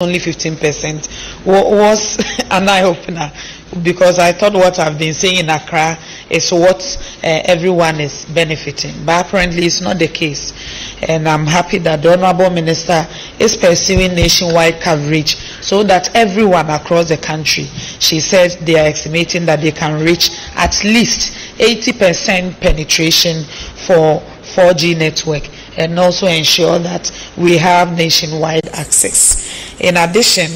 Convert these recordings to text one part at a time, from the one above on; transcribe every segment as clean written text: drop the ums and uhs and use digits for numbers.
only 15% was an eye-opener, because I thought what I've been saying in Accra is what everyone is benefiting, but apparently it's not the case. And I'm happy that the Honorable Minister is pursuing nationwide coverage so that everyone across the country, she said they are estimating that they can reach at least 80% penetration for 4G network, and also ensure that we have nationwide access. In addition,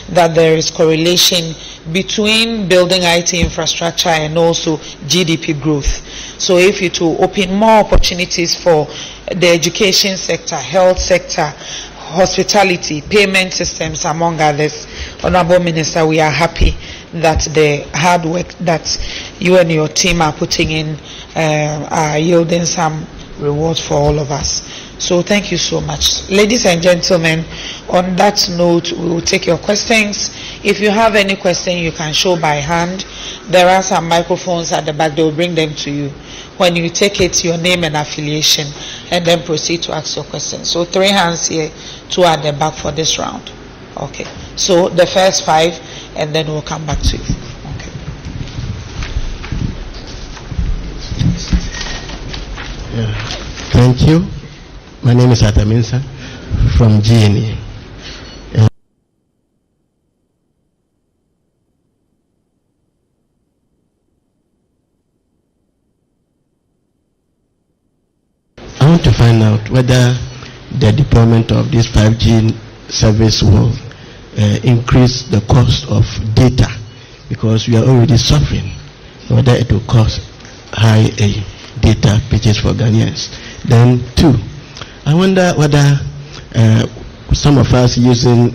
that there is correlation between building IT infrastructure and also GDP growth. So if it will open more opportunities for the education sector, health sector, hospitality, payment systems, among others, Honorable Minister, we are happy that the hard work that you and your team are putting in are yielding some rewards for all of us. So thank you so much. Ladies and gentlemen, on that note, we will take your questions. If you have any question, you can show by hand. There are some microphones at the back. They will bring them to you. When you take it, your name and affiliation, and then proceed to ask your question. So 3 hands here, 2 at the back for this round. Okay. So the first 5, and then we'll come back to you. Okay. Yeah. Thank you. My name is Ataminsa from GNE. I want to find out whether the deployment of this 5G service will increase the cost of data, because we are already suffering, whether it will cost high data packages for Ghanaians. Then 2, I wonder whether some of us using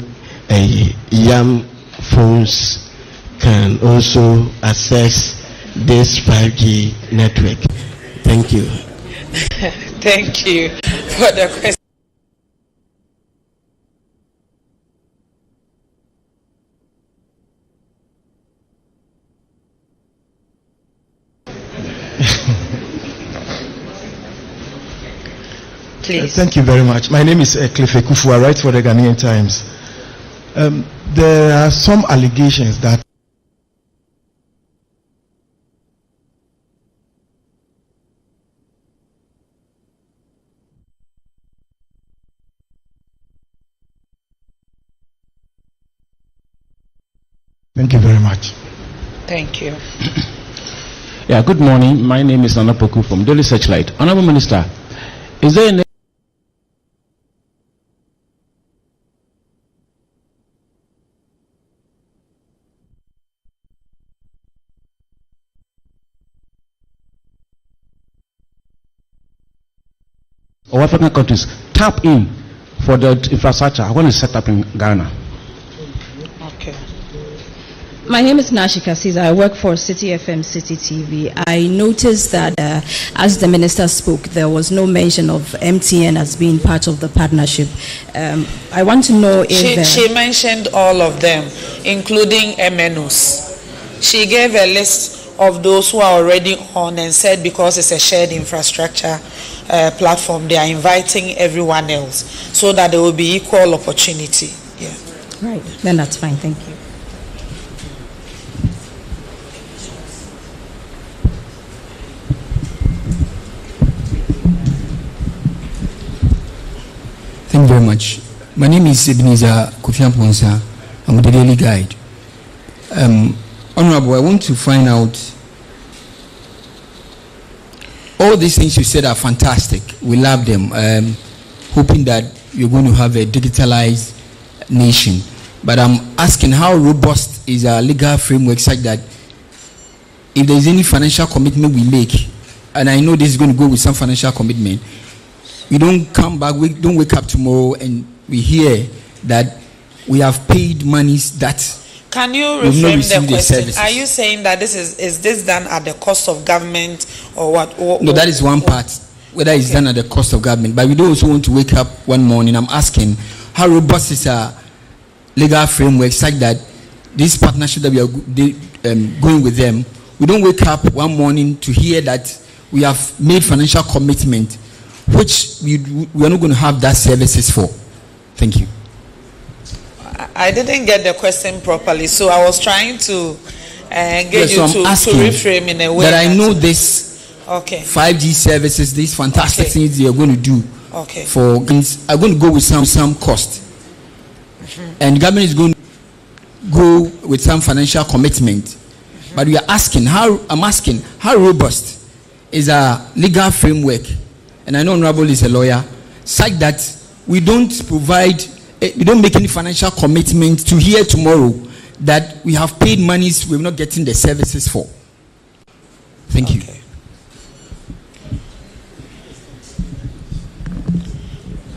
YAM phones can also access this 5G network. Thank you. Thank you for the question. Please. Thank you very much. My name is Cliff Ekufu. I write for the Ghanaian Times. There are some allegations that Thank you very much. Thank you. Yeah, good morning. My name is Nana Poku from Daily Searchlight. Honorable Minister, is there any or African countries tap in for the infrastructure when it's set up in Ghana? Okay. My name is Nashika Caesar. I work for City FM, City TV. I noticed that as the minister spoke, there was no mention of MTN as being part of the partnership. I want to know if... She mentioned all of them, including MNOs. She gave a list of those who are already on and said because it's a shared infrastructure platform, they are inviting everyone else so that there will be equal opportunity. Yeah. Right. Then that's fine. Thank you. Thank you very much. My name is Ebenezer Kofi Amponsa. I'm the Daily Guide. Honorable, I want to find out, all these things you said are fantastic. We love them. Hoping that you're going to have a digitalized nation. But I'm asking, how robust is our legal framework such that if there's any financial commitment we make, and I know this is going to go with some financial commitment, we don't come back, we don't wake up tomorrow and we hear that we have paid monies that can you reframe the question? Are you saying that this is this done at the cost of government or what? No, that is one part, whether it's done at the cost of government. But we don't also want to wake up one morning. I'm asking, how robust is our legal framework such that this partnership that we are going with them, we don't wake up one morning to hear that we have made financial commitment, which we are not going to have that services for. Thank you. I didn't get the question properly, so I was trying to get you to reframe in a way that I know this. Okay. 5G services, these fantastic things they are going to do. Okay. For are going to go with some cost, and the government is going to go with some financial commitment. But we are asking how robust is our legal framework, and I know Honorable is a lawyer, such that we don't make any financial commitment to hear tomorrow that we have paid monies we're not getting the services for. Thank you.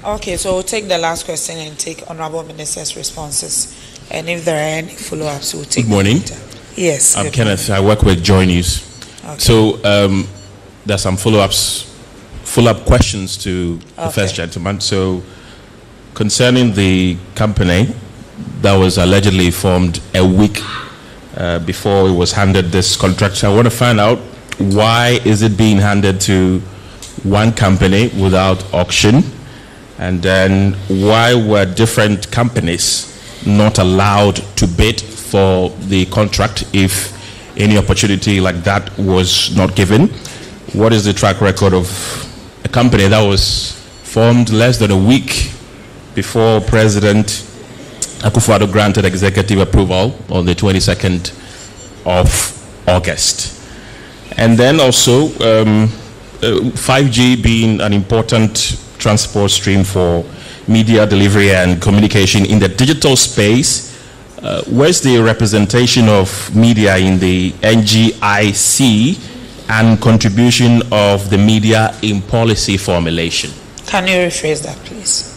Okay, so we'll take the last question and take Honorable Minister's responses. And if there are any follow-ups, we'll take. Good morning. Yes. I'm Kenneth. I work with Joy News. Okay. So there's some follow-up questions to the first gentleman. So concerning the company that was allegedly formed a week before it was handed this contract, I want to find out why is it being handed to one company without auction? And then why were different companies not allowed to bid for the contract if any opportunity like that was not given? What is the track record of a company that was formed less than a week before President Akufo-Addo granted executive approval on the 22nd of August? And then also 5G being an important transport stream for media delivery and communication in the digital space, where's the representation of media in the NGIC and contribution of the media in policy formulation? Can you rephrase that, please?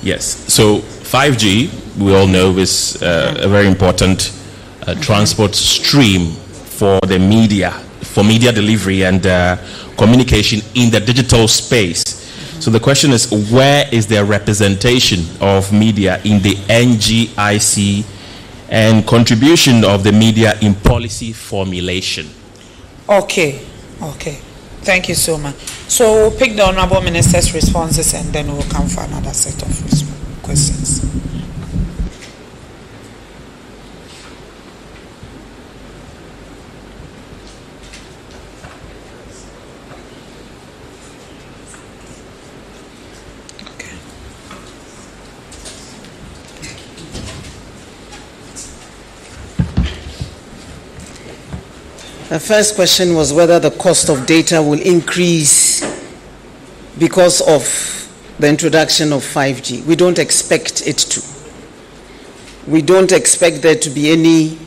Yes. So 5G, we all know, is a very important transport stream for the media, for media delivery and communication in the digital space. So the question is, where is there representation of media in the NGIC and contribution of the media in policy formulation? Okay. Thank you so much. So we'll pick the Honorable Minister's responses and then we'll come for another set of questions. The first question was whether the cost of data will increase because of the introduction of 5G. We don't expect it to. We don't expect there to be any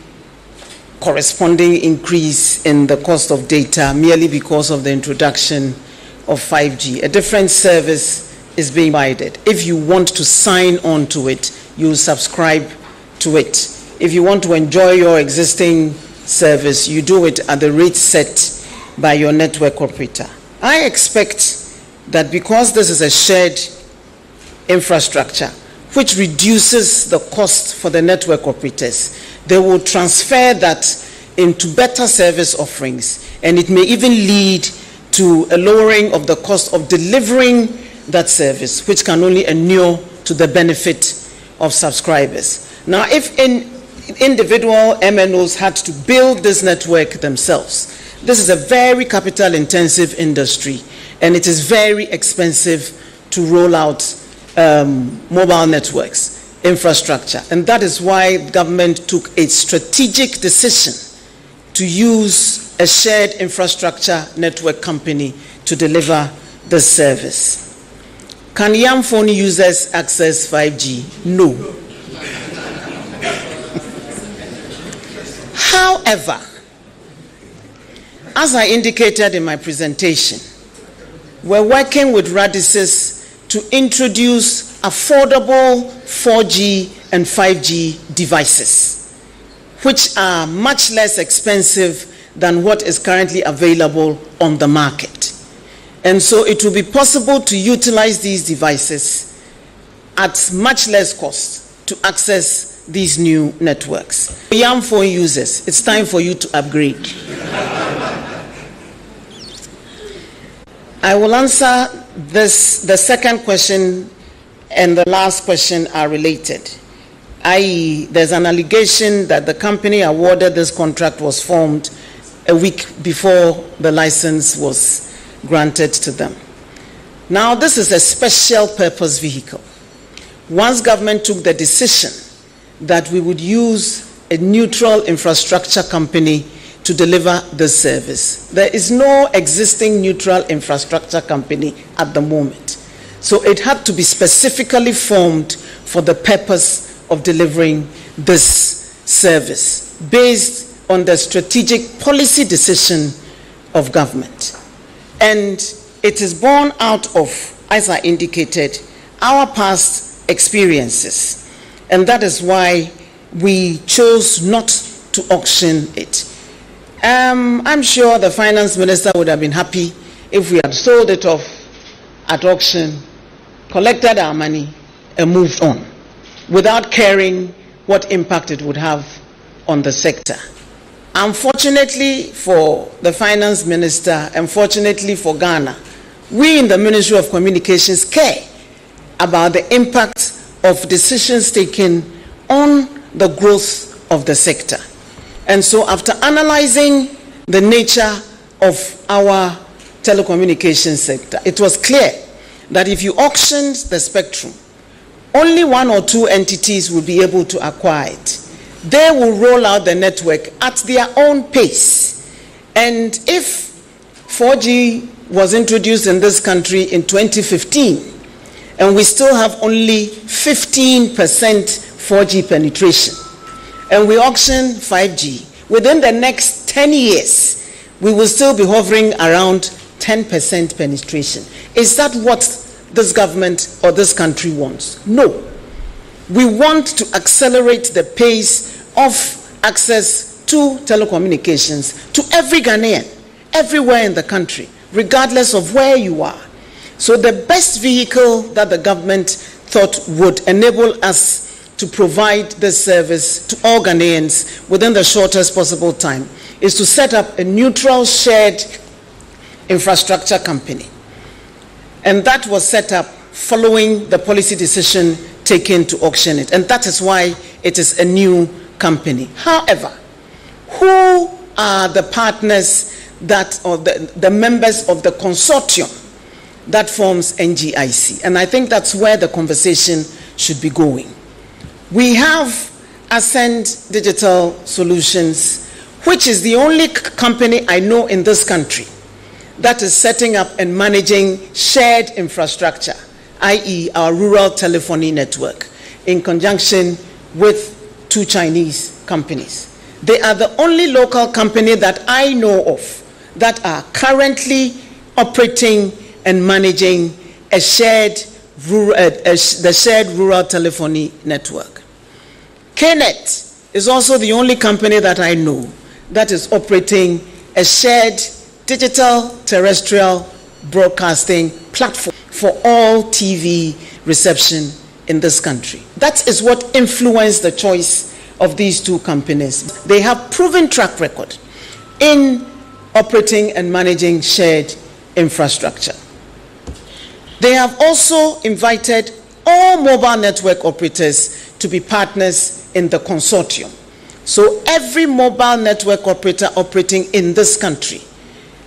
corresponding increase in the cost of data merely because of the introduction of 5G. A different service is being provided. If you want to sign on to it, you subscribe to it. If you want to enjoy your existing service, you do it at the rate set by your network operator. I expect that because this is a shared infrastructure which reduces the cost for the network operators, they will transfer that into better service offerings, and it may even lead to a lowering of the cost of delivering that service, which can only inure to the benefit of subscribers. Now, if individual MNOs had to build this network themselves, this is a very capital intensive industry, and it is very expensive to roll out mobile networks infrastructure, and that is why the government took a strategic decision to use a shared infrastructure network company to deliver this service. Can young phone users access 5G? No. However, as I indicated in my presentation, we're working with Radisys to introduce affordable 4G and 5G devices, which are much less expensive than what is currently available on the market. And so it will be possible to utilize these devices at much less cost to access these new networks. Young phone users, it's time for you to upgrade. I will answer this. The second question and the last question are related. I.e., there's an allegation that the company awarded this contract was formed a week before the license was granted to them. Now, this is a special purpose vehicle. Once government took the decision that we would use a neutral infrastructure company to deliver this service, there is no existing neutral infrastructure company at the moment. So it had to be specifically formed for the purpose of delivering this service based on the strategic policy decision of government. And it is born out of, as I indicated, our past experiences. And that is why we chose not to auction it. I'm sure the finance minister would have been happy if we had sold it off at auction, collected our money, and moved on, without caring what impact it would have on the sector. Unfortunately for the finance minister, unfortunately for Ghana, we in the Ministry of Communications care about the impact of decisions taken on the growth of the sector. And so after analyzing the nature of our telecommunications sector, it was clear that if you auctioned the spectrum, only one or two entities will be able to acquire it. They will roll out the network at their own pace. And if 4G was introduced in this country in 2015, and we still have only 15% 4G penetration, and we auction 5G, within the next 10 years, we will still be hovering around 10% penetration. Is that what this government or this country wants? No. We want to accelerate the pace of access to telecommunications to every Ghanaian, everywhere in the country, regardless of where you are. So the best vehicle that the government thought would enable us to provide this service to all Ghanaians within the shortest possible time is to set up a neutral shared infrastructure company. And that was set up following the policy decision taken to auction it. And that is why it is a new company. However, who are the partners that, or the members of the consortium that forms NGIC? And I think that's where the conversation should be going. We have Ascend Digital Solutions, which is the only company I know in this country that is setting up and managing shared infrastructure, i.e. our rural telephony network, in conjunction with two Chinese companies. They are the only local company that I know of that are currently operating and managing a the shared rural telephony network. KNET is also the only company that I know that is operating a shared digital terrestrial broadcasting platform for all TV reception in this country. That is what influenced the choice of these two companies. They have proven track record in operating and managing shared infrastructure. They have also invited all mobile network operators to be partners in the consortium. So every mobile network operator operating in this country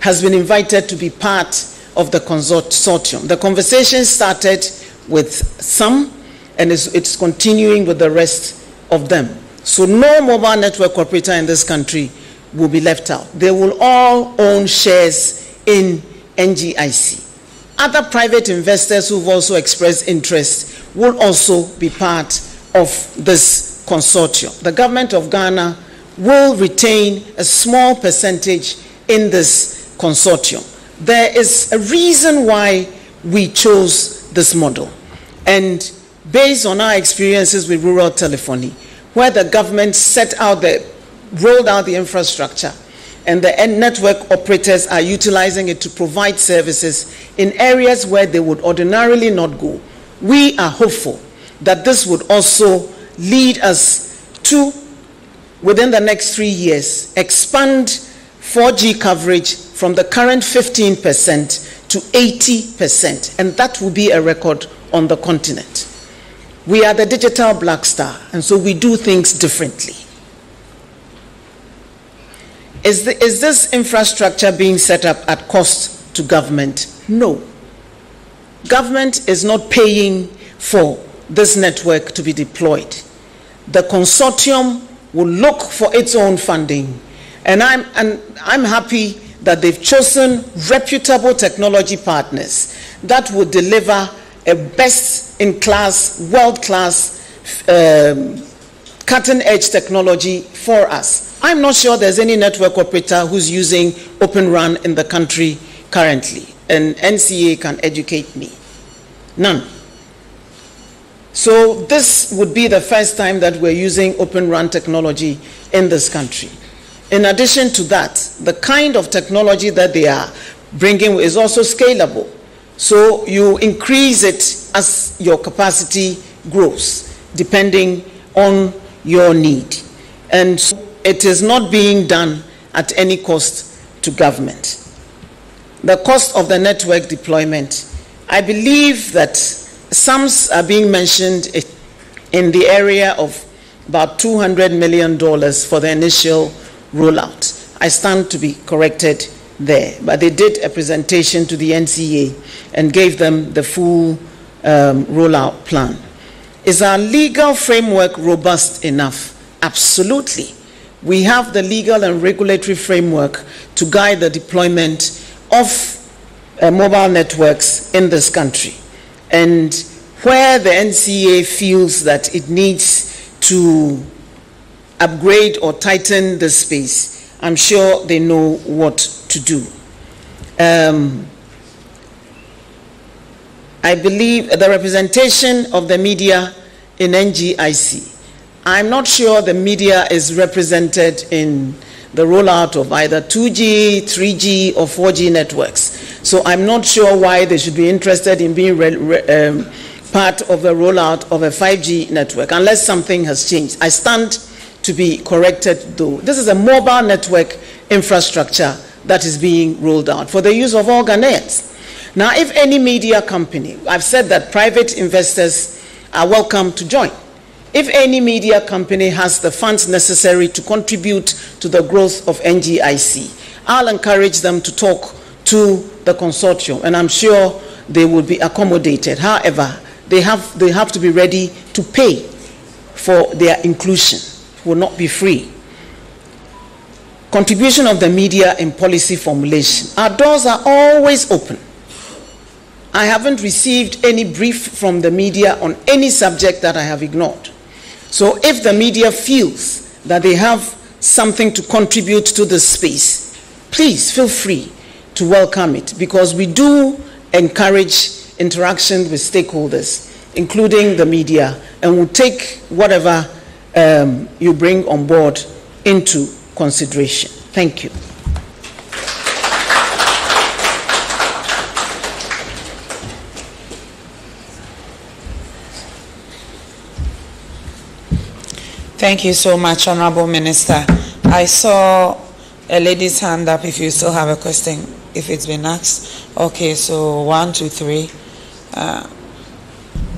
has been invited to be part of the consortium. The conversation started with some, and it's continuing with the rest of them. So no mobile network operator in this country will be left out. They will all own shares in NGIC. Other private investors who've also expressed interest will also be part of this consortium. The government of Ghana will retain a small percentage in this consortium. There is a reason why we chose this model. And based on our experiences with rural telephony, where the government rolled out the infrastructure, and the network operators are utilizing it to provide services in areas where they would ordinarily not go, we are hopeful that this would also lead us 2, within the next 3 years, expand 4G coverage from the current 15% to 80%, and that will be a record on the continent. We are the digital black star, and so we do things differently. Is this infrastructure being set up at cost to government? No. Government is not paying for this network to be deployed. The consortium will look for its own funding, and I'm happy that they've chosen reputable technology partners that will deliver a best-in-class, world-class, cutting-edge technology for us. I'm not sure there's any network operator who's using Open RAN in the country currently, and NCA can educate me. None. So this would be the first time that we're using Open RAN technology in this country. In addition to that, the kind of technology that they are bringing is also scalable. So you increase it as your capacity grows, depending on your need. And it is not being done at any cost to government. The cost of the network deployment, I believe that sums are being mentioned in the area of about $200 million for the initial rollout. I stand to be corrected there, but they did a presentation to the NCA and gave them the full rollout plan. Is our legal framework robust enough? Absolutely. We have the legal and regulatory framework to guide the deployment of mobile networks in this country. And where the NCA feels that it needs to upgrade or tighten the space, I'm sure they know what to do. I believe the representation of the media in NGIC, I'm not sure the media is represented in the rollout of either 2G, 3G, or 4G networks. So I'm not sure why they should be interested in being part of the rollout of a 5G network, unless something has changed. I stand to be corrected, though. This is a mobile network infrastructure that is being rolled out for the use of all Ghanaians. Now, if any media company, I've said that private investors are welcome to join. If any media company has the funds necessary to contribute to the growth of NGIC, I'll encourage them to talk to the consortium, and I'm sure they will be accommodated. However, they have to be ready to pay for their inclusion. It will not be free. Contribution of the media in policy formulation. Our doors are always open. I haven't received any brief from the media on any subject that I have ignored. So if the media feels that they have something to contribute to this space, please feel free to welcome it, because we do encourage interaction with stakeholders, including the media, and we'll take whatever you bring on board into consideration. Thank you. Thank you so much, Honorable Minister. I saw a lady's hand up if you still have a question, if it's been asked. Okay, so 1, 2, 3.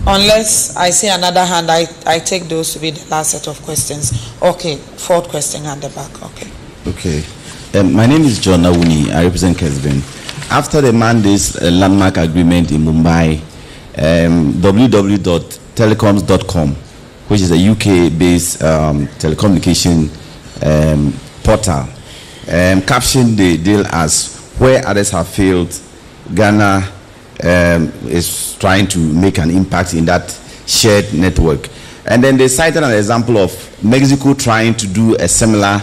Unless I see another hand, I take those to be the last set of questions. Okay, 4th question at the back. Okay. Okay. My name is John Awuni. I represent Kesben. After the Mandates landmark agreement in Mumbai, www.telecoms.com, which is a UK-based telecommunication portal, captioned the deal as "Where others have failed, Ghana is trying to make an impact in that shared network." And then they cited an example of Mexico trying to do a similar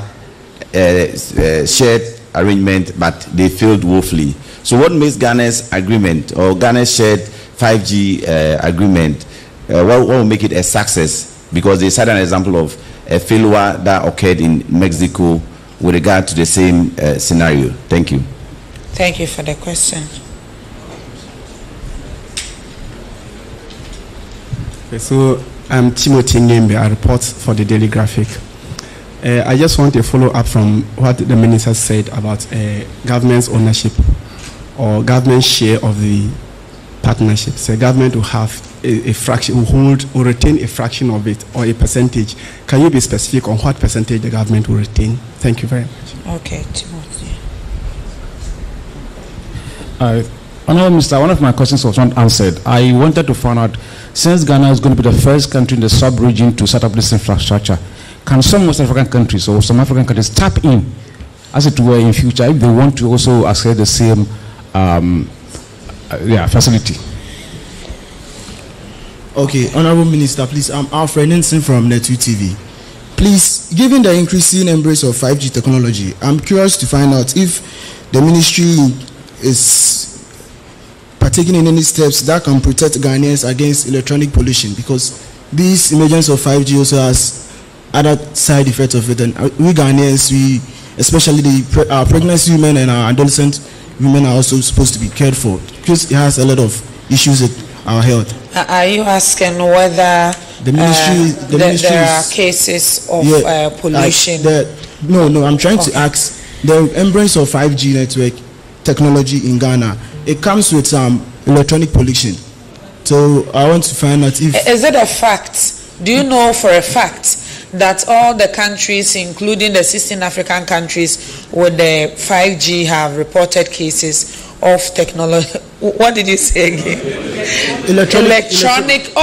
shared arrangement, but they failed woefully. So what makes Ghana's agreement, or Ghana's shared 5G agreement, what will make it a success? Because they cited an example of a failure that occurred in Mexico with regard to the same scenario. Thank you. Thank you for the question. Okay, so I'm Timothy Ngembe. I report for the Daily Graphic. I just want to follow up from what the minister said about government's ownership or government share of the partnership. So government will have a fraction, will retain a fraction of it or a percentage. Can you be specific on what percentage the government will retain? Thank you very much. Okay, Timothy. Honourable Minister, one of my questions was not answered. I wanted to find out, since Ghana is going to be the first country in the sub-region to set up this infrastructure, can some West African countries or some African countries tap in, as it were, in future, if they want to also access the same facility? Okay, Honourable Minister, please, I'm Alfred Ninson from Net2 TV. Please, given the increasing embrace of 5G technology, I'm curious to find out if the ministry is partaking in any steps that can protect Ghanaians against electronic pollution, because this emergence of 5G also has other side effects of it. And we Ghanaians, especially our pregnant women and our adolescent women, are also supposed to be cared for, because it has a lot of issues with our health. Are you asking whether the ministry there are cases of pollution? No, I'm trying to ask the embrace of 5G network technology in Ghana. It comes with electronic pollution. So I want to find out if... Is it a fact? Do you know for a fact that all the countries, including the 16 African countries with the 5G, have reported cases of technology? What did you say again? Electronic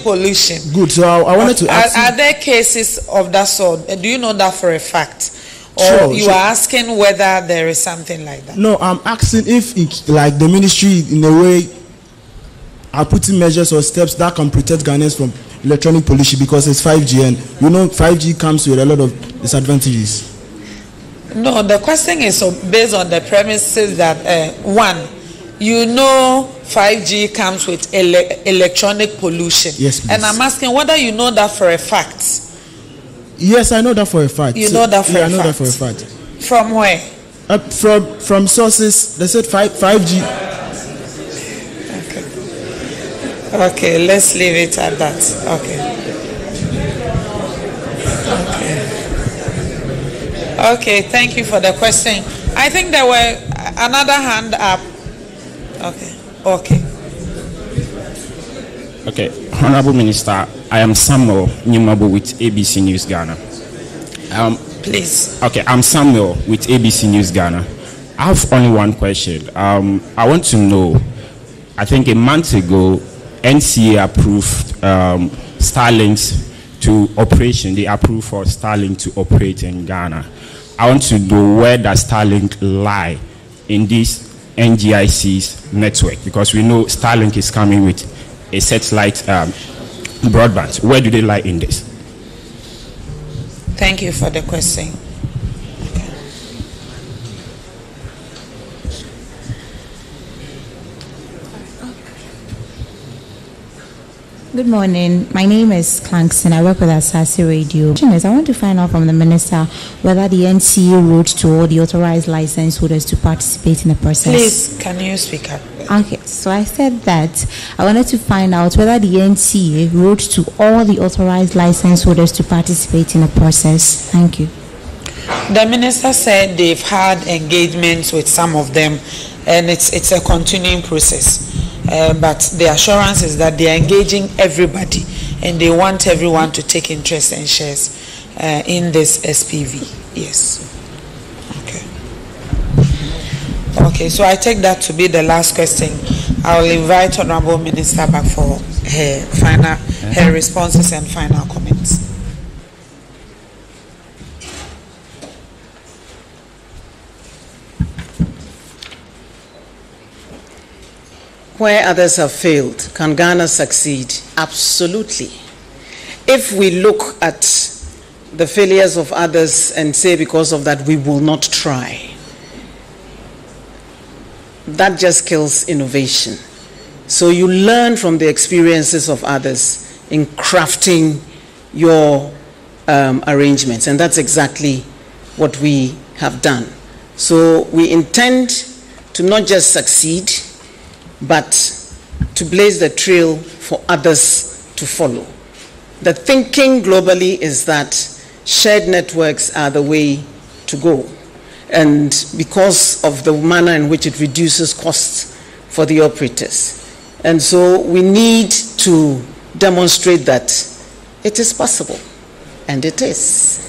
pollution. Good. So I wanted to ask are there cases of that sort? Do you know that for a fact? Or sure. Are asking whether there is something like that? No, I'm asking if like the ministry in a way are putting measures or steps that can protect Ghanaians from electronic pollution, because it's 5G and 5G comes with a lot of disadvantages. No, the question is based on the premises that 5G comes with electronic pollution. Yes, please. And I'm asking whether you know that for a fact. Yes, I know that for a fact. You know that for a fact? I know that for a fact. From where? From sources. They said 5G. Okay, let's leave it at that. Okay, thank you for the question. I think there were another hand up. Okay, Honourable Minister, I am Samuel Nyumabu with ABC News Ghana. Please. Okay, I'm Samuel with ABC News Ghana. I have only one question. I want to know, I think a month ago, NCA approved Starlink's to operation. They approved for Starlink to operate in Ghana. I want to know, where does Starlink lie in this NGIC's network? Because we know Starlink is coming with a satellite broadband. Where do they lie in this? Thank you for the question. Good morning. My name is Clankson. I work with Asasi Radio. I want to find out from the minister whether the NCA wrote to all the authorized license holders to participate in the process. Please, can you speak up? Okay, so I said that I wanted to find out whether the NCA wrote to all the authorized license holders to participate in the process. Thank you. The minister said they've had engagements with some of them, and it's a continuing process. But the assurance is that they are engaging everybody, and they want everyone to take interest and shares in this SPV. Yes. Okay, so I take that to be the last question. I will invite Honourable Minister back for her responses and final comments. Where others have failed, can Ghana succeed? Absolutely. If we look at the failures of others and say because of that we will not try, that just kills innovation. So you learn from the experiences of others in crafting your arrangements, and that's exactly what we have done. So we intend to not just succeed, but to blaze the trail for others to to follow. The thinking globally is that shared networks are the way to go. And because of the manner in which it reduces costs for the operators. And so we need to demonstrate that it is possible, and it is.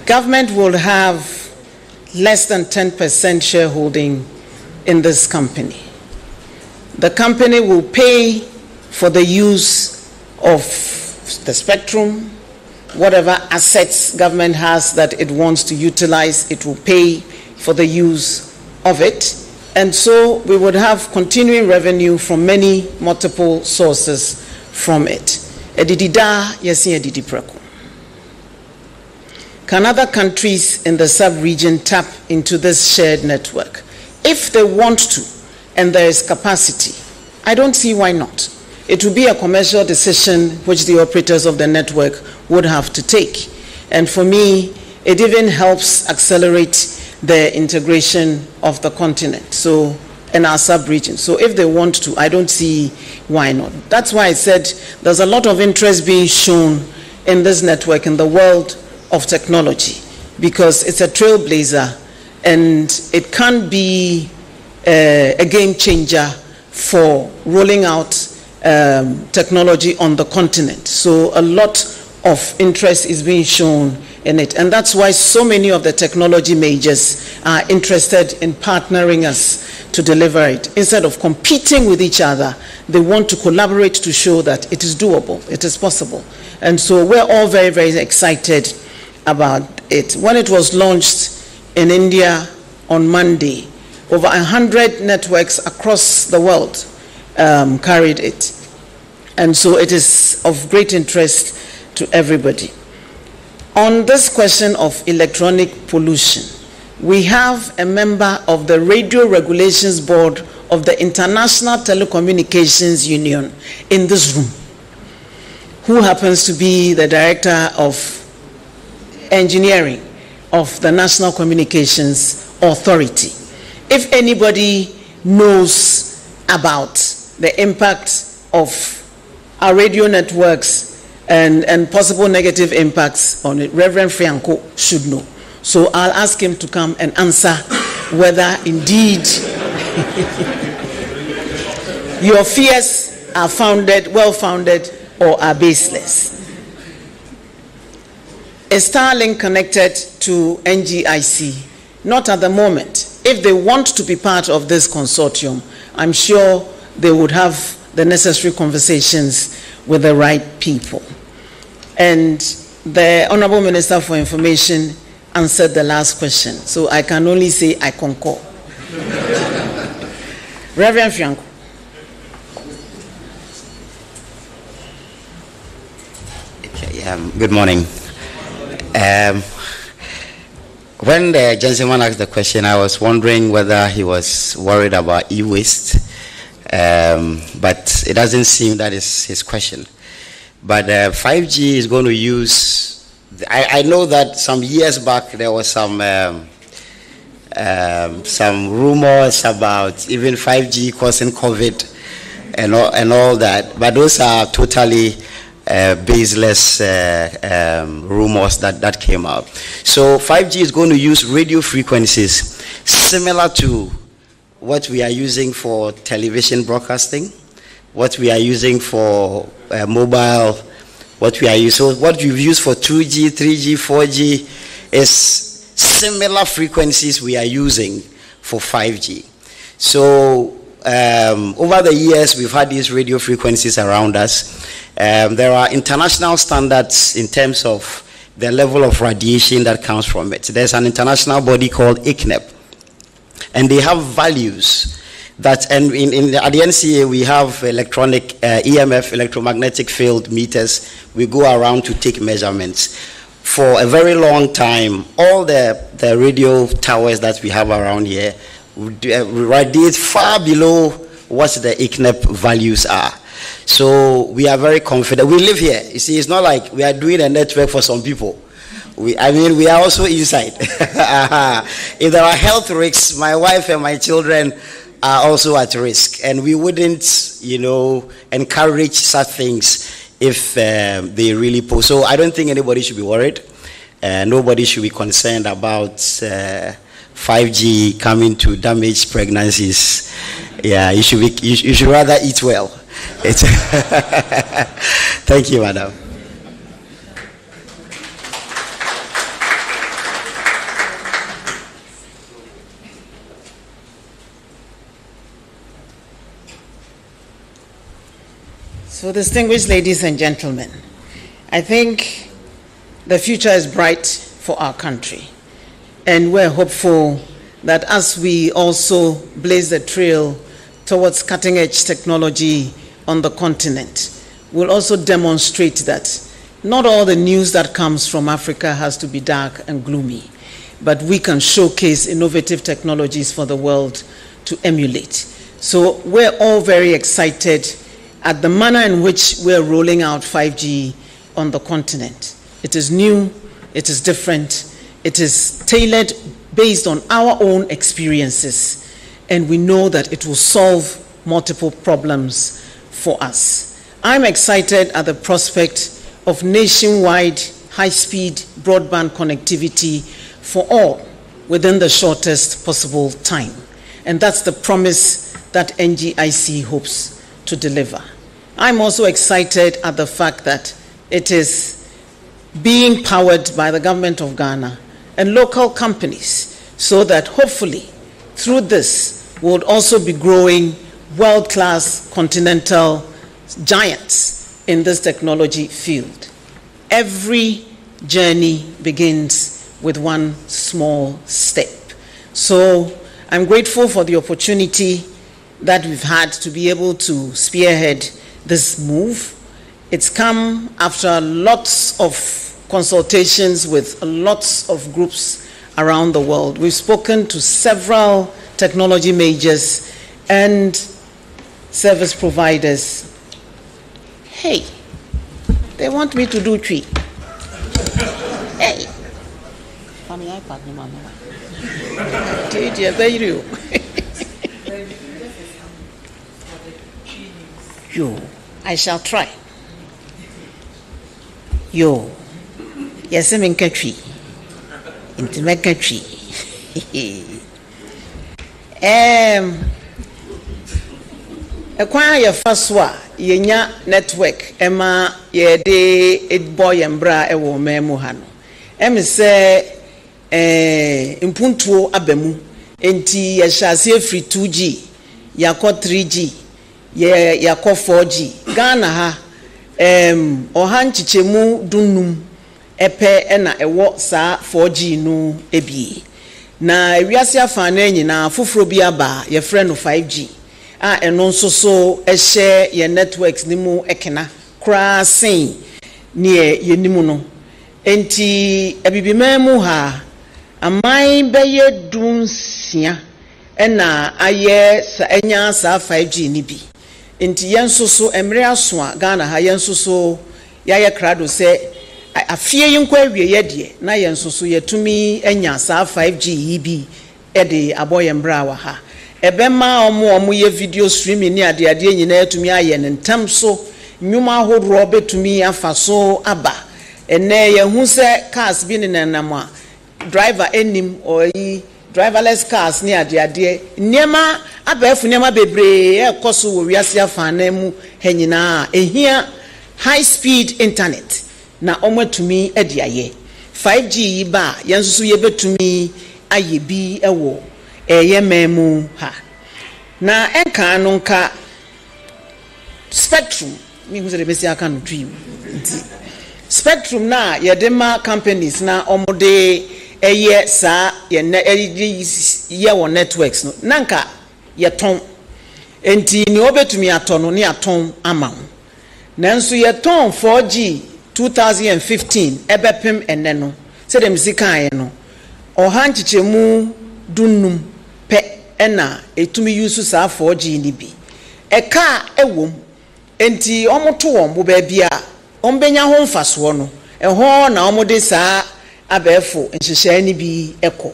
Government will have less than 10% shareholding in this company. The company will pay for the use of the spectrum, whatever assets government has that it wants to utilize, it will pay for the use of it. And so we would have continuing revenue from many multiple sources from it. Can other countries in the sub-region tap into this shared network? If they want to, and there is capacity, I don't see why not. It will be a commercial decision which the operators of the network would have to take. And for me, it even helps accelerate the integration of the continent, so in our sub-region. So if they want to, I don't see why not. That's why I said there's a lot of interest being shown in this network in the world of technology, because it's a trailblazer and it can be a game changer for rolling out technology on the continent. So a lot of interest is being shown in it, and that's why so many of the technology majors are interested in partnering us to deliver it. Instead of competing with each other, they want to collaborate to show that it is doable, it is possible. And so we're all very, very excited about it. When it was launched in India on Monday, over 100 networks across the world carried it. And so it is of great interest to everybody. On this question of electronic pollution, we have a member of the Radio Regulations Board of the International Telecommunications Union in this room, who happens to be the Director of Engineering of the National Communications Authority. If anybody knows about the impact of our radio networks and possible negative impacts on it, Reverend Frianko should know. So I'll ask him to come and answer whether indeed your fears are founded, well-founded, or are baseless. Is Starlink connected to NGIC? Not at the moment. If they want to be part of this consortium, I'm sure they would have the necessary conversations with the right people. And the Honorable Minister for Information answered the last question, so I can only say I concur. Reverend Fianco. Good morning. When the gentleman asked the question, I was wondering whether he was worried about e-waste, but it doesn't seem that is his question. But 5G is going to use, I know that some years back there was some rumors about even 5G causing COVID and all that, but those are totally baseless rumors that came out. So 5G is going to use radio frequencies similar to what we are using for television broadcasting, what we are using for mobile, what we are using. So what we've used for 2G, 3G, 4G is similar frequencies we are using for 5G. So over the years, we've had these radio frequencies around us. There are international standards in terms of the level of radiation that comes from it. There's an international body called ICNEP, and they have values that, and at the NCA we have electronic EMF, electromagnetic field meters. We go around to take measurements. For a very long time, all the radio towers that we have around here radiate far below what the ICNEP values are. So we are very confident. We live here. You see, it's not like we are doing a network for some people. We are also inside. If there are health risks, my wife and my children are also at risk, and we wouldn't, encourage such things if they really pose. So I don't think anybody should be worried. Nobody should be concerned about 5G coming to damage pregnancies. Yeah, you should rather eat well. Thank you, madam. So, distinguished ladies and gentlemen, I think the future is bright for our country, and we're hopeful that as we also blaze the trail towards cutting-edge technology on the continent, we'll also demonstrate that not all the news that comes from Africa has to be dark and gloomy, but we can showcase innovative technologies for the world to emulate. So we're all very excited at the manner in which we're rolling out 5G on the continent. It is new, it is different, it is tailored based on our own experiences, and we know that it will solve multiple problems for us. I'm excited at the prospect of nationwide high-speed broadband connectivity for all within the shortest possible time. And that's the promise that NGIC hopes to deliver. I'm also excited at the fact that it is being powered by the government of Ghana and local companies, so that hopefully through this we'll also be growing world-class continental giants in this technology field. Every journey begins with one small step. So I'm grateful for the opportunity that we've had to be able to spearhead this move. It's come after lots of consultations with lots of groups around the world. We've spoken to several technology majors and service providers. Hey, they want me to do tree. Hey. Yo, I shall try. Yo, yes, I'm in country. Into my country. Acquire first one, yenya network, Emma, ye de boy and bra, a woman, Mohano. Emma say, impuntuo abemu, enti ye shall say free 2G, yako 3G. Yako 4G. Ghana ha ohanchichemu dunum epe ena ewo sa 4G no ebi. Na ewiase afane nyina foforo bi aba ye frɛ no 5G. A eno nso so ehye ye networks ni mu ekena kra sen ne ye nimu no. Enti ebibimemu ha amai beye dunsia ena aye sa enya sa 5G ni bi. Inti yenso so emre aso a Ghana ha yenso so ya krado se afie yinkwa awie ye de na yenso so yetumi enya sa 5G yibi ede aboye mbra wa ha ebema omo ye video streaming ni ade nyina yetumi aye ne ntam so nyuma ahoro betumi afa so aba ene ye hu se cars bi ne nanam a driver enim oyi driverless cars ni ade niema abefu niema bebre ekoso wo wiase afana mu hanyina ehia high speed internet na omwatumi ade aye 5G yi ba yensusu ye betumi aye bi ewo eye memu ha na enka no nka spectrum mi hu se de besi aka no dream spectrum na yedema companies na omode eye sa ye wo networks no nanka ye ton enti ni obetumi aton no ne aton ama nanso ye ton 4G 2015 ebepem enne no se dem sikan ye no ohanchichemu dunum pe ena etumi use sa 4G ni bi eka ewom enti omoto won bo ba bia ombenya ho mfaso no eho na omode sa abefo nhyehyɛ ni bi eko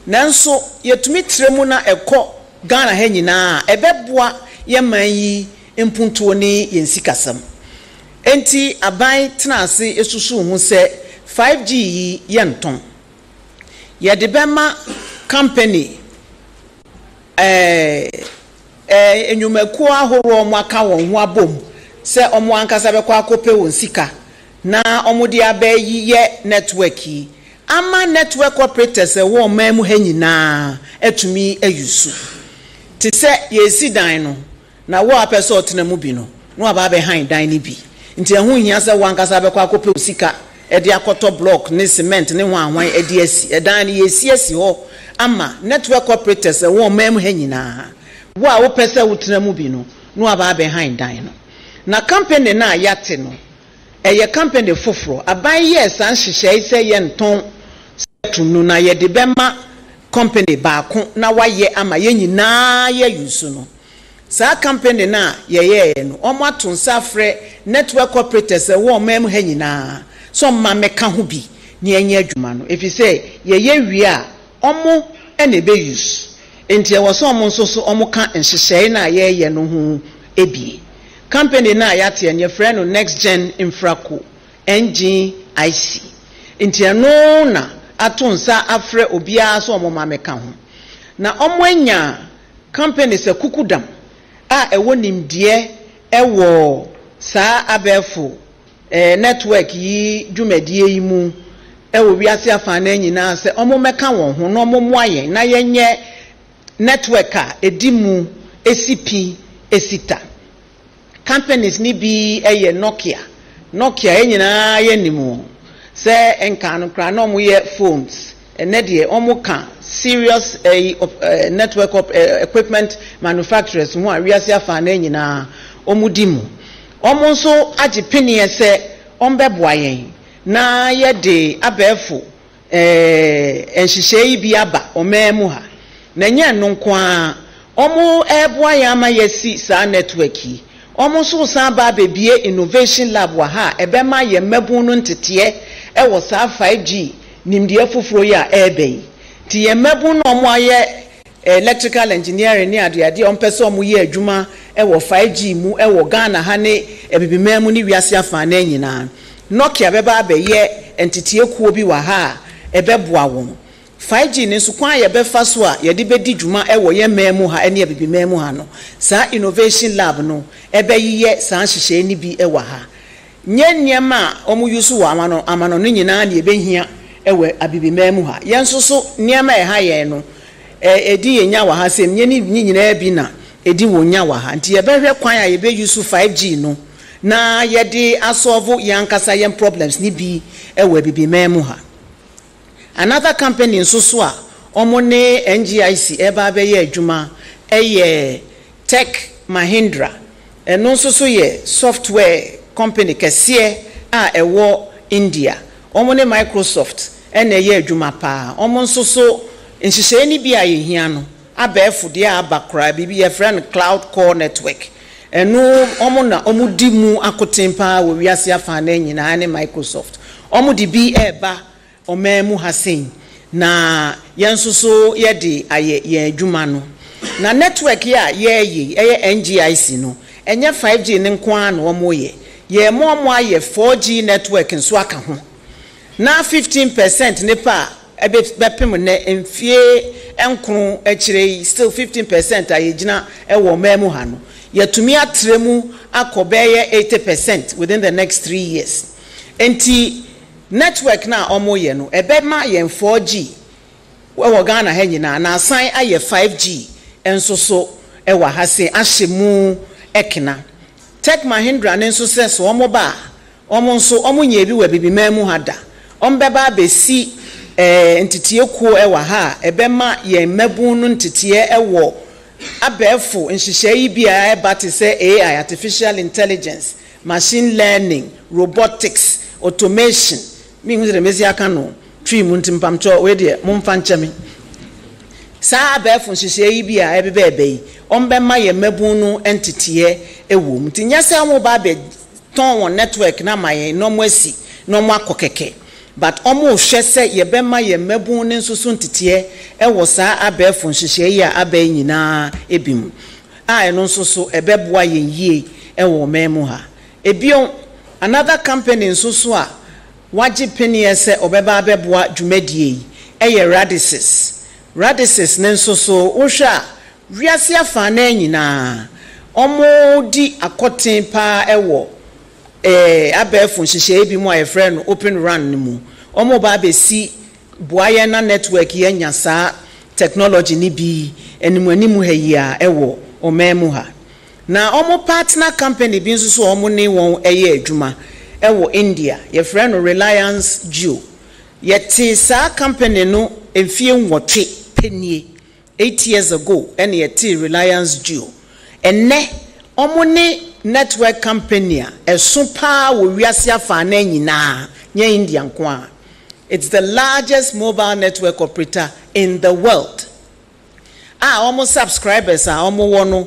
nanso yetumi tremu na eko Ghana ha nyinaa ebeboa yeman yi impuntuo ni yensikasam enti aban tenase esusu hu se 5G yi yenton ye de bema company enyumaku ahoro omo aka won ho abom se omo ankasa bekwa akope won sika na omo de abayi ye network yi ama network operators wo mamu ha nyinaa etumi ayusu ti se yesi dan no na wo apese otena mu bi no no aba be han dan ni bi nti ehun hia se wankasa bekwa akope osika e de akoto block ne cement ne hwan e de asi dan ni yesi ho ama network operators wo mamu ha nyinaa wo a wo pese otena mu bi no no aba be han dan no na company na yate no eye company foforo aban yes an hihye ise ye nton tunu na ye de bema company baako na waye ama ye nyinaa ye yusu no sa company na ye no omo atonsa frɛ network operators wo mam ha nyinaa so ma meka ho bi ne anya adwuma no efise ye wie a omo ene be use enti e wo so omo nso so omo ka nhyehyɛ na ye no ho ebie company na yate ene frɛ no next gen infraco NGIC enti eno na atonsa afre obia so omo mameka ho na omo anya company se kukudam a ewo nimdie ewo saa abefo network yi dwumadie yi mu ewo wiase afana nyina se omo meka won ho no omo moaye na yenye network a edimu esipi esita companies ni bi eye Nokia enyina ye nimu se enka no kra no mo ye phones ene de omo ka serious network equipment manufacturers who are wiase afana nyina omo dimu omo nso agipene se ombeboa yen na ye de abefo enhyehyɛ bi aba omemu ha na nya no nko a omo eboa ya ma yesi sa network yi omo so san ba bebie innovation lab wa ha ebema ye mabun no ntete wo sa 5G nimdie foforo ya ebe ti ye mabun no omo aye electrical engineering ni ade ompese omo ye adwuma wo 5G mu wo Ghana ha ne ebibimam ni wiase afana nyina Nokia beba be ye entete ekuo bi wa ha ebeboa won 5G ni so kwan ye befa so a ye de bedi dwuma wo ye memu ha ene ebibimam ha no sa innovation lab no ebe yiye sa nhyehyɛ ni bi wa ha nye niema omu yusu wa amano no nyina na ebe hia ewe abibimam ha ye nso so niema ha ye no edi yenya wa ha sem nye ni nyina bi na edi wonya wa ha nti ye behwe kwan a ye be yusu 5G no na ye de asolve yankasa ye problems ni bi ewe abibimam ha. Another company nso so a omo ne NGIC eba be ye adwuma Tech Mahindra eno nso so ye software company kese a ewo India omo ne Microsoft ena ye adwuma pa omo nso so nhyehyɛ ni bi a ye hia no abefo de abakra bibi ye friend cloud core network eno omo na omo di mu akotempa wo wiase afana nyina ne Microsoft omo di bi eba omemu hasen na yensuso ye de aye ye adwuma no na network ya ye NGIC no enye 5G ne nko an omo ye mo aye 4G network nso aka ho na 15% ne pa bepem ne enfie enkron akire still 15% aye gina ewo memu ha no yetumi atremu akobeye 80% within the next 3 years enti network na omo ye no ebema ye 4G wo Ghana ha nyina na asan aye 5G enso so ewa ha se ahyemu ekena Tech Mahindra ne nso se so omo ba omo nso omo nya bi wa bibimam ha da ombeba besi ntitiye kuo ewa ha ebema ye mabun no ntitiye ewo abefo nhyehyɛ yi bia eba te se AI artificial intelligence machine learning robotics automation mi ngi remezi aka no twi mu ntimpamcho we de momfa nkyeme saa abefo nhyehyɛ yi bia ebebe yi ombema ye mabun no entitiye ewo mti nyase mo ba be ton won network na maye no mo asi no mo akokeke but omo hwe se ye bema ye mabun ne nsusu ntete e wo saa abefo nhihye yi a aba nyina ebim a eno nsusu ebeboa ye yie e wo memu ha ebion another company nsusu a waji penny ese obeba abeboa dwumadie yi eye radices ne nsusu wohwa wiase afa na nyina omo di akoten pa ewo abefo nhihye bi mu a friend open run ni mu omo ba besi buaye na network ye nyasa technology ni bi animu ha yi a ewo omemu ha na omo partner company bi nso so omo ne won eye adwuma ewo India ye friend Reliance Jio ye ti sa company no emfie nwotwe penie 8 years ago and ye ti Reliance Jio enne omo ne network company a eso pa wo wiase afa na nyina nye India nko. It's the largest mobile network operator in the world. Almost subscribers are almost one.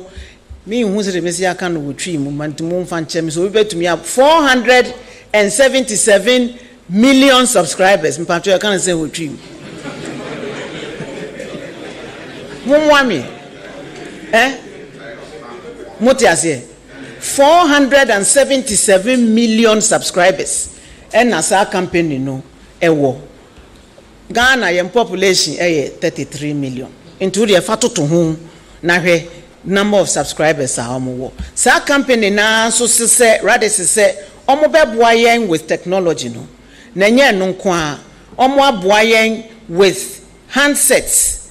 Me who's the Messia can retreat movement to move and chem. So we bet to me up 477 million subscribers. In fact, I can't say retreat. Mwami, Motiase 477 million subscribers. And as our company no. Ewo Ghana yem population 33 million into the fatu to whom na hwe number of subscribers are omo sa company na so se rather se omo beboa yen with technology no na nye no nko a omo aboa yen with handsets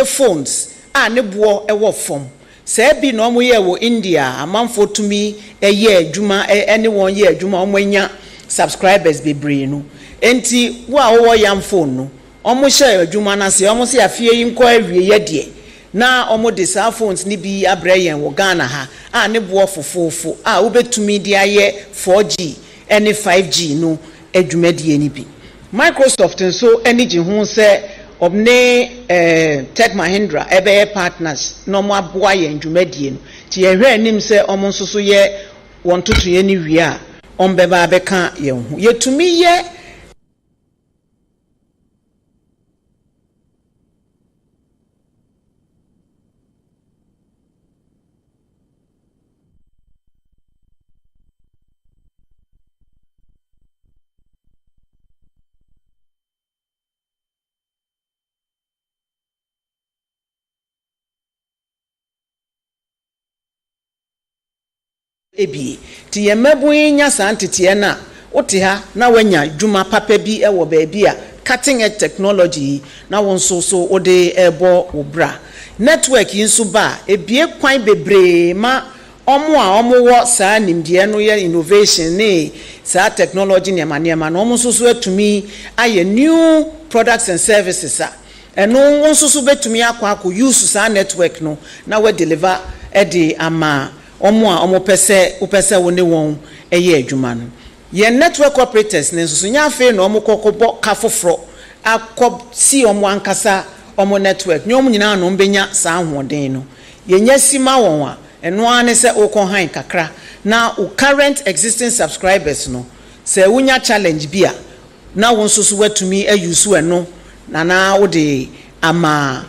phones a ne bo ewo fom se bi no omo ye wo India amanfo tumi eye adwuma anyone ye adwuma omo nya subscribers bebre no enti wo yam phone no omo share adwuma na se omo se afie yi nko awie ye de na omo de sa phones ni bi abrayen wo Ghana ha a ne bo fofofo a wo betumi de aye 4G and 5G no adwuma de ni bi Microsoft nso energy hu se obne Tech Mahindra ebe partners no mo aboa ye adwuma de no ti ye hwe anim se omo nso so ye won toto ye ni wi a ombeba abeka ye hu ye tumi ye ebi ti yemebu nya santete na wote ha na wanya dwuma papa bi ewo baabi a cutting edge technology na won so ode ebo obra network yinso ba ebie kwan bebre ma omo a omo wo sa nimdie no ye innovation ne sa technology ne ma na omo so atumi aye new products and services a eno won so betumi akwa use sa network no na we deliver edi ama omo pese woni won eye adwuma no ye network operators ne so nya afi na omo kokobo kafoforo akob si omo ankasa omo network nyom nyina no mbenya sa ahoden no ye nya sima won a eno ane se okon kakra na o current existing subscribers no se wunya challenge bia na won so watumi ayusu eno na wo de ama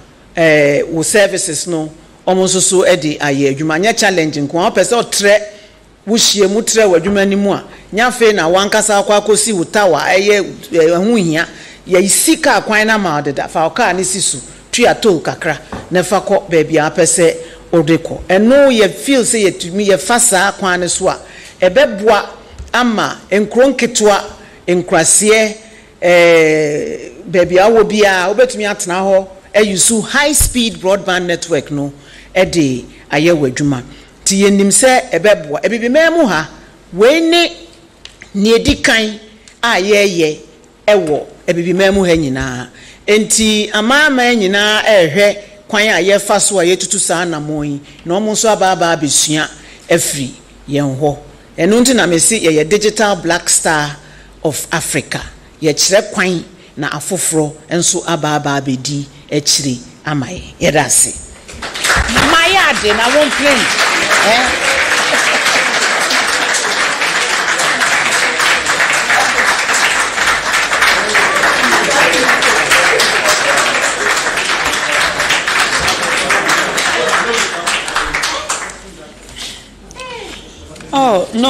wo services no omo so edi aye adwuma nya challenge nko a pese otre wo hie mu tre wadwuma ni mu a nya fe na wankasa akwa akosi utawa eye hu hia ya isika akwan na ma odeda fa oka ni sisu tua tol kakra na fa ko baby a pese odeko eno ye feel say ye tumi ye fasa akwan ne so a ebeboa ama enkronketwa enkrase baby a wo bia obetumi atena ho use high speed broadband network no ede aye wadwuma ti yenim se ebeboa ebibi memu ha we ne edikan ayeye ewo ebibi memu ha nyina enti amama nyina ehwe kwan aye faso aye tutu sa na moyi na omo so ababa abesua afri yen ho enu nti na mesi ye digital black star of Africa ye kire kwan na afoforo enso ababa abedi echiri amaye yerase mayade na won plane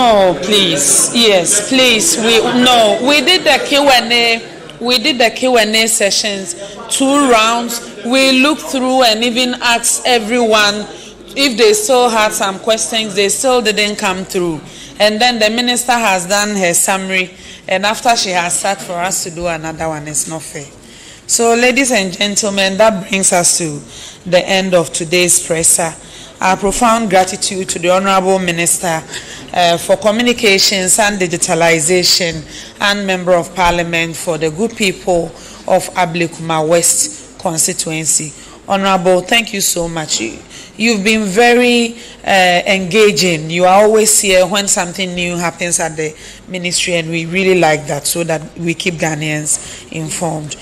No, please. Yes, please. We did the Q&A. We did the Q&A sessions, 2 rounds. We looked through and even asked everyone if they still had some questions. They still didn't come through. And then the minister has done her summary, and after she has sat for us to do another one, it's not fair. So, ladies and gentlemen, that brings us to the end of today's presser. Our profound gratitude to the Honorable Minister for Communications and Digitalization and Member of Parliament for the good people of Ablekuma West constituency. Honorable, thank you so much. You've been very engaging. You are always here when something new happens at the ministry, and we really like that, so that we keep Ghanaians informed.